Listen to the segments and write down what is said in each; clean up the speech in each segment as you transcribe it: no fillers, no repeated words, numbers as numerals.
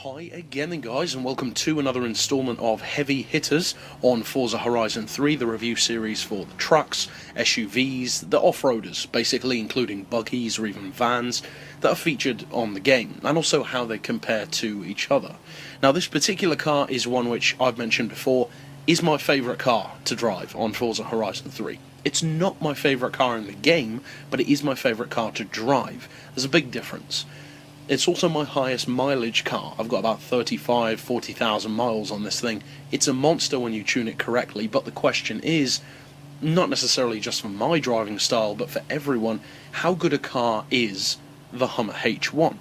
Hi again then guys, and welcome to another installment of Heavy Hitters on Forza Horizon 3, the review series for the trucks, SUVs, the off-roaders, basically including buggies or even vans that are featured on the game, and also how they compare to each other. Now this particular car is one which I've mentioned before is my favourite car to drive on Forza Horizon 3. It's not my favourite car in the game, but it is my favourite car to drive. There's a big difference. It's also my highest mileage car. I've got about 40,000 miles on this thing. It's a monster when you tune it correctly, but the question is, not necessarily just for my driving style, but for everyone, how good a car is the Hummer H1?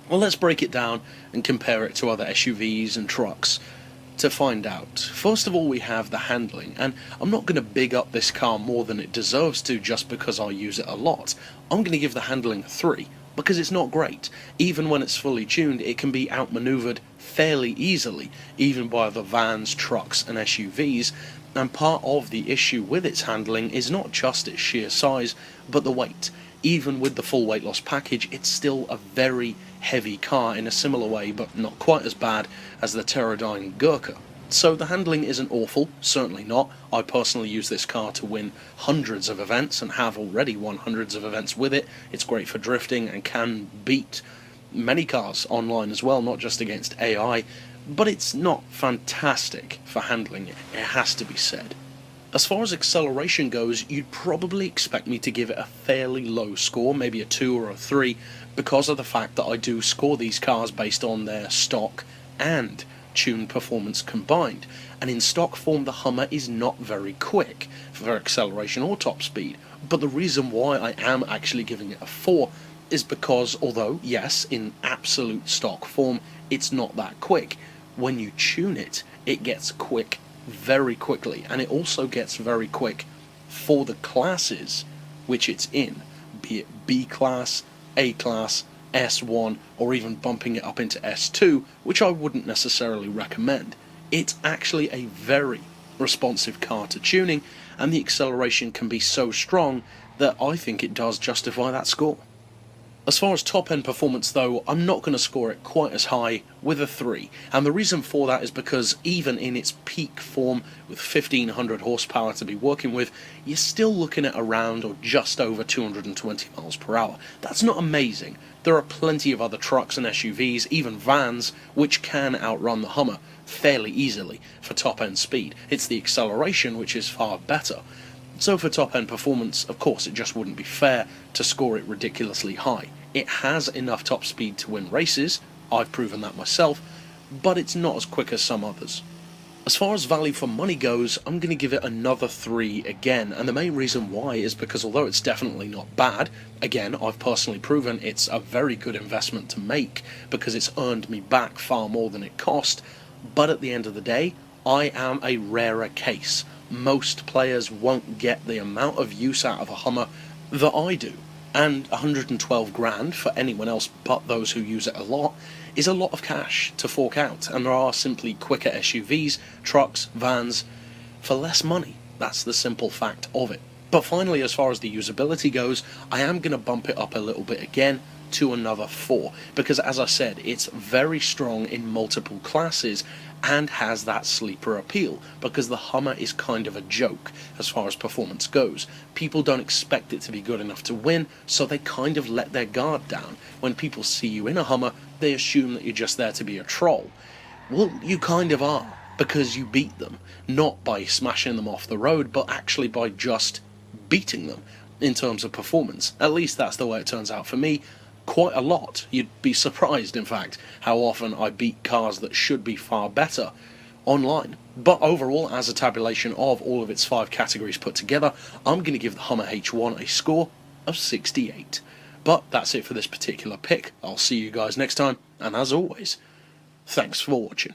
Well, let's break it down and compare it to other SUVs and trucks to find out. First of all, we have the handling, and I'm not going to big up this car more than it deserves to just because I use it a lot. I'm going to give the handling a 3. Because it's not great. Even when it's fully tuned, it can be outmaneuvered fairly easily, even by the vans, trucks and SUVs, and part of the issue with its handling is not just its sheer size, but the weight. Even with the full weight loss package, it's still a very heavy car in a similar way, but not quite as bad as the Pterodyne Gurkha. So the handling isn't awful, certainly not. I personally use this car to win hundreds of events and have already won hundreds of events with it. It's great for drifting and can beat many cars online as well, not just against AI, but it's not fantastic for handling it has to be said. As far as acceleration goes, you'd probably expect me to give it a fairly low score, maybe a 2 or a 3, because of the fact that I do score these cars based on their stock and tuned performance combined, and in stock form the Hummer is not very quick for acceleration or top speed, but the reason why I am actually giving it a 4 is because although yes, in absolute stock form it's not that quick, when you tune it, it gets quick very quickly, and it also gets very quick for the classes which it's in, be it B class, A class, S1, or even bumping it up into S2, which I wouldn't necessarily recommend. It's actually a very responsive car to tuning, and the acceleration can be so strong that I think it does justify that score. As far as top-end performance though, I'm not going to score it quite as high with a 3, and the reason for that is because even in its peak form with 1500 horsepower to be working with, you're still looking at around or just over 220 miles per hour. That's not amazing. There are plenty of other trucks and SUVs, even vans, which can outrun the Hummer fairly easily for top-end speed. It's the acceleration which is far better. So for top-end performance, of course, it just wouldn't be fair to score it ridiculously high. It has enough top speed to win races, I've proven that myself, but it's not as quick as some others. As far as value for money goes, I'm going to give it another 3 again, and the main reason why is because although it's definitely not bad, again, I've personally proven it's a very good investment to make because it's earned me back far more than it cost, but at the end of the day, I am a rarer case. Most players won't get the amount of use out of a Hummer that I do, and 112 grand for anyone else but those who use it a lot is a lot of cash to fork out, and there are simply quicker SUVs, trucks, vans for less money. That's the simple fact of it. But finally, as far as the usability goes, I am going to bump it up a little bit again to another 4, because as I said, it's very strong in multiple classes and has that sleeper appeal, because the Hummer is kind of a joke as far as performance goes. People don't expect it to be good enough to win, so they kind of let their guard down. When people see you in a Hummer, they assume that you're just there to be a troll. Well, you kind of are, because you beat them, not by smashing them off the road, but actually by just beating them in terms of performance. At least that's the way it turns out for me. Quite a lot. You'd be surprised, in fact, how often I beat cars that should be far better online. But overall, as a tabulation of all of its 5 categories put together, I'm going to give the Hummer H1 a score of 68. But that's it for this particular pick. I'll see you guys next time, and as always, thanks for watching.